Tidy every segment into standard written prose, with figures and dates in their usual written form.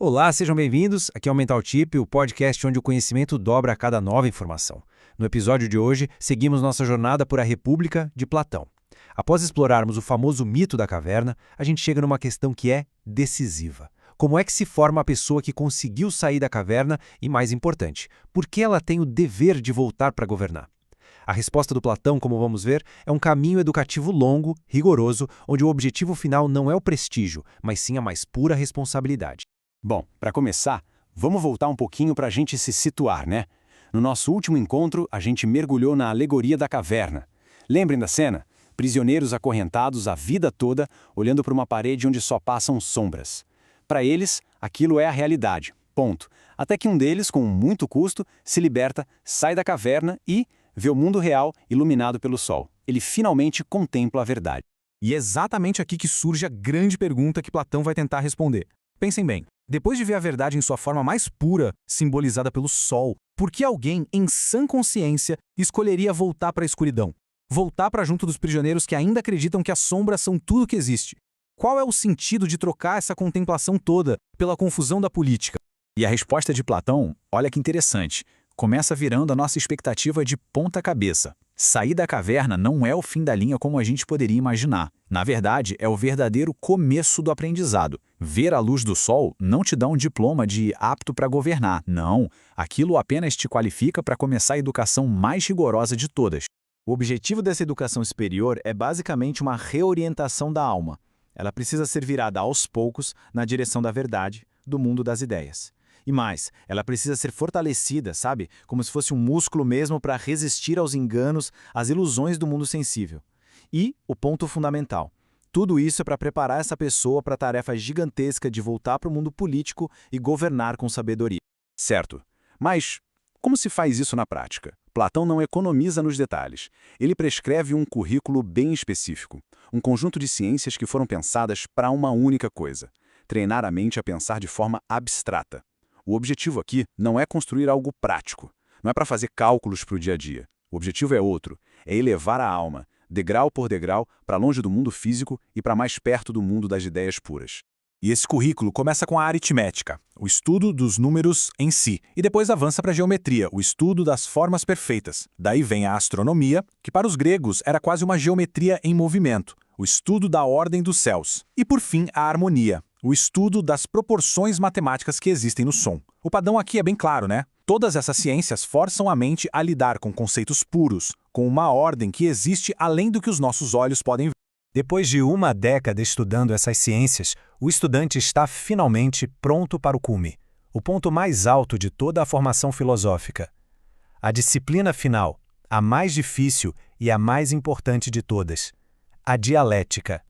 Olá, sejam bem-vindos. Aqui é o Mental Tip, o podcast onde o conhecimento dobra a cada nova informação. No episódio de hoje, seguimos nossa jornada por A República de Platão. Após explorarmos o famoso mito da caverna, a gente chega numa questão que é decisiva. Como é que se forma a pessoa que conseguiu sair da caverna e, mais importante, por que ela tem o dever de voltar para governar? A resposta do Platão, como vamos ver, é um caminho educativo longo, rigoroso, onde o objetivo final não é o prestígio, mas sim a mais pura responsabilidade. Bom, para começar, vamos voltar um pouquinho para a gente se situar, né? No nosso último encontro, a gente mergulhou na alegoria da caverna. Lembrem da cena? Prisioneiros acorrentados a vida toda, olhando para uma parede onde só passam sombras. Para eles, aquilo é a realidade, ponto. Até que um deles, com muito custo, se liberta, sai da caverna e vê o mundo real iluminado pelo sol. Ele finalmente contempla a verdade. E é exatamente aqui que surge a grande pergunta que Platão vai tentar responder. Pensem bem, depois de ver a verdade em sua forma mais pura, simbolizada pelo sol, por que alguém, em sã consciência, escolheria voltar para a escuridão? Voltar para junto dos prisioneiros que ainda acreditam que as sombras são tudo que existe? Qual é o sentido de trocar essa contemplação toda pela confusão da política? E a resposta de Platão, olha que interessante, começa virando a nossa expectativa de ponta cabeça. Sair da caverna não é o fim da linha como a gente poderia imaginar. Na verdade, é o verdadeiro começo do aprendizado. Ver a luz do sol não te dá um diploma de apto para governar. Não, aquilo apenas te qualifica para começar a educação mais rigorosa de todas. O objetivo dessa educação superior é basicamente uma reorientação da alma. Ela precisa ser virada aos poucos na direção da verdade, do mundo das ideias. E mais, ela precisa ser fortalecida, sabe? Como se fosse um músculo mesmo para resistir aos enganos, às ilusões do mundo sensível. E o ponto fundamental. Tudo isso é para preparar essa pessoa para a tarefa gigantesca de voltar para o mundo político e governar com sabedoria. Certo. Mas como se faz isso na prática? Platão não economiza nos detalhes. Ele prescreve um currículo bem específico. Um conjunto de ciências que foram pensadas para uma única coisa. Treinar a mente a pensar de forma abstrata. O objetivo aqui não é construir algo prático, não é para fazer cálculos para o dia a dia. O objetivo é outro, é elevar a alma, degrau por degrau, para longe do mundo físico e para mais perto do mundo das ideias puras. E esse currículo começa com a aritmética, o estudo dos números em si, e depois avança para a geometria, o estudo das formas perfeitas. Daí vem a astronomia, que para os gregos era quase uma geometria em movimento, o estudo da ordem dos céus. E por fim, a harmonia, o estudo das proporções matemáticas que existem no som. O padrão aqui é bem claro, né? Todas essas ciências forçam a mente a lidar com conceitos puros, com uma ordem que existe além do que os nossos olhos podem ver. Depois de uma década estudando essas ciências, o estudante está finalmente pronto para o cume, o ponto mais alto de toda a formação filosófica. A disciplina final, a mais difícil e a mais importante de todas, a dialética.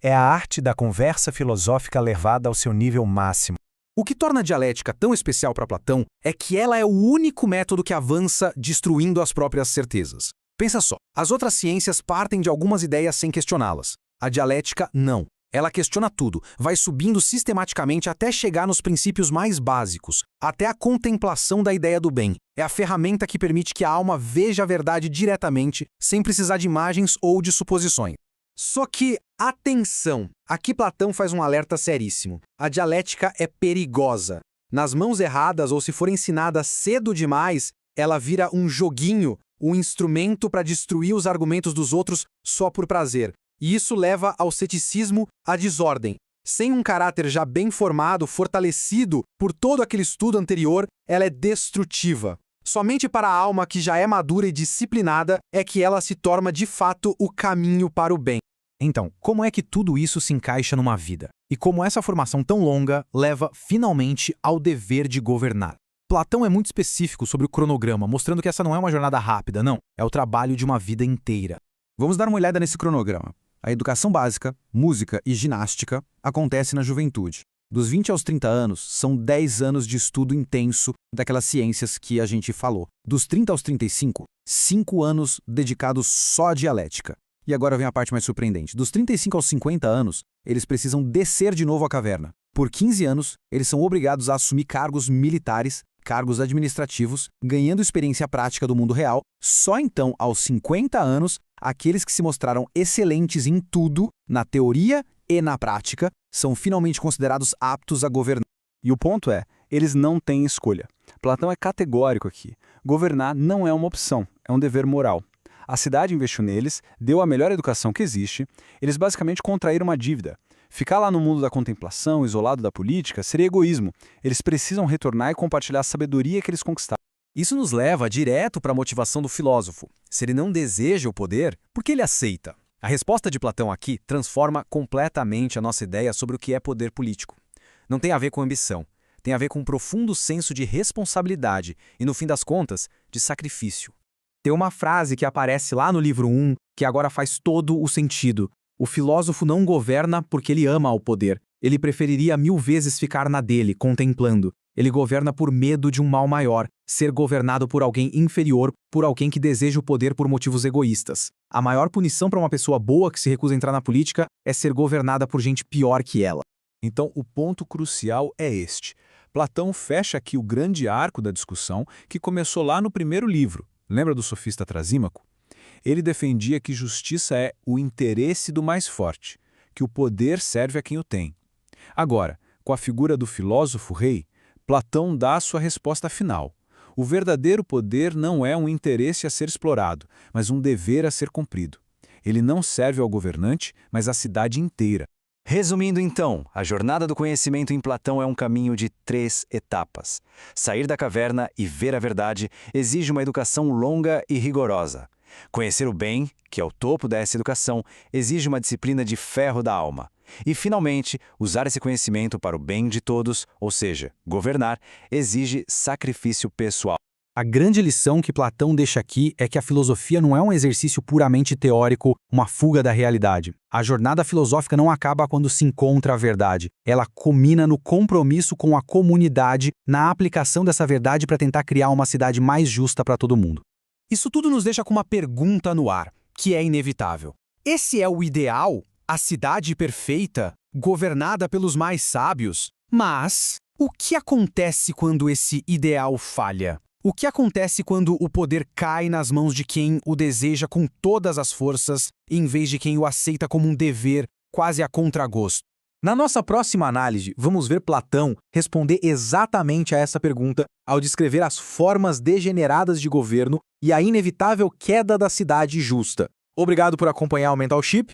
É a arte da conversa filosófica levada ao seu nível máximo. O que torna a dialética tão especial para Platão é que ela é o único método que avança destruindo as próprias certezas. Pensa só, as outras ciências partem de algumas ideias sem questioná-las. A dialética, não. Ela questiona tudo, vai subindo sistematicamente até chegar nos princípios mais básicos, até a contemplação da ideia do bem. É a ferramenta que permite que a alma veja a verdade diretamente, sem precisar de imagens ou de suposições. Só que, atenção! Aqui Platão faz um alerta seríssimo. A dialética é perigosa. Nas mãos erradas ou se for ensinada cedo demais, ela vira um joguinho, um instrumento para destruir os argumentos dos outros só por prazer. E isso leva ao ceticismo, à desordem. Sem um caráter já bem formado, fortalecido por todo aquele estudo anterior, ela é destrutiva. Somente para a alma que já é madura e disciplinada é que ela se torna de fato o caminho para o bem. Então, como é que tudo isso se encaixa numa vida? E como essa formação tão longa leva, finalmente, ao dever de governar? Platão é muito específico sobre o cronograma, mostrando que essa não é uma jornada rápida, não. É o trabalho de uma vida inteira. Vamos dar uma olhada nesse cronograma. A educação básica, música e ginástica acontece na juventude. Dos 20 aos 30 anos, são 10 anos de estudo intenso daquelas ciências que a gente falou. Dos 30 aos 35, 5 anos dedicados só à dialética. E agora vem a parte mais surpreendente. Dos 35 aos 50 anos, eles precisam descer de novo à caverna. Por 15 anos, eles são obrigados a assumir cargos militares, cargos administrativos, ganhando experiência prática do mundo real. Só então, aos 50 anos, aqueles que se mostraram excelentes em tudo, na teoria e na prática, são finalmente considerados aptos a governar. E o ponto é, eles não têm escolha. Platão é categórico aqui. Governar não é uma opção, é um dever moral. A cidade investiu neles, deu a melhor educação que existe, eles basicamente contraíram uma dívida. Ficar lá no mundo da contemplação, isolado da política, seria egoísmo. Eles precisam retornar e compartilhar a sabedoria que eles conquistaram. Isso nos leva direto para a motivação do filósofo. Se ele não deseja o poder, por que ele aceita? A resposta de Platão aqui transforma completamente a nossa ideia sobre o que é poder político. Não tem a ver com ambição, tem a ver com um profundo senso de responsabilidade e, no fim das contas, de sacrifício. Tem uma frase que aparece lá no livro 1 que agora faz todo o sentido. O filósofo não governa porque ele ama o poder. Ele preferiria 1000 vezes ficar na dele, contemplando. Ele governa por medo de um mal maior, ser governado por alguém inferior, por alguém que deseja o poder por motivos egoístas. A maior punição para uma pessoa boa que se recusa a entrar na política é ser governada por gente pior que ela. Então, o ponto crucial é este. Platão fecha aqui o grande arco da discussão que começou lá no primeiro livro. Lembra do sofista Trasímaco? Ele defendia que justiça é o interesse do mais forte, que o poder serve a quem o tem. Agora, com a figura do filósofo rei, Platão dá a sua resposta final. O verdadeiro poder não é um interesse a ser explorado, mas um dever a ser cumprido. Ele não serve ao governante, mas à cidade inteira. Resumindo então, a jornada do conhecimento em Platão é um caminho de 3 etapas. Sair da caverna e ver a verdade exige uma educação longa e rigorosa. Conhecer o bem, que é o topo dessa educação, exige uma disciplina de ferro da alma. E, finalmente, usar esse conhecimento para o bem de todos, ou seja, governar, exige sacrifício pessoal. A grande lição que Platão deixa aqui é que a filosofia não é um exercício puramente teórico, uma fuga da realidade. A jornada filosófica não acaba quando se encontra a verdade. Ela culmina no compromisso com a comunidade, na aplicação dessa verdade para tentar criar uma cidade mais justa para todo mundo. Isso tudo nos deixa com uma pergunta no ar, que é inevitável. Esse é o ideal? A cidade perfeita, governada pelos mais sábios? Mas o que acontece quando esse ideal falha? O que acontece quando o poder cai nas mãos de quem o deseja com todas as forças, em vez de quem o aceita como um dever, quase a contragosto? Na nossa próxima análise, vamos ver Platão responder exatamente a essa pergunta ao descrever as formas degeneradas de governo e a inevitável queda da cidade justa. Obrigado por acompanhar o Mental Chip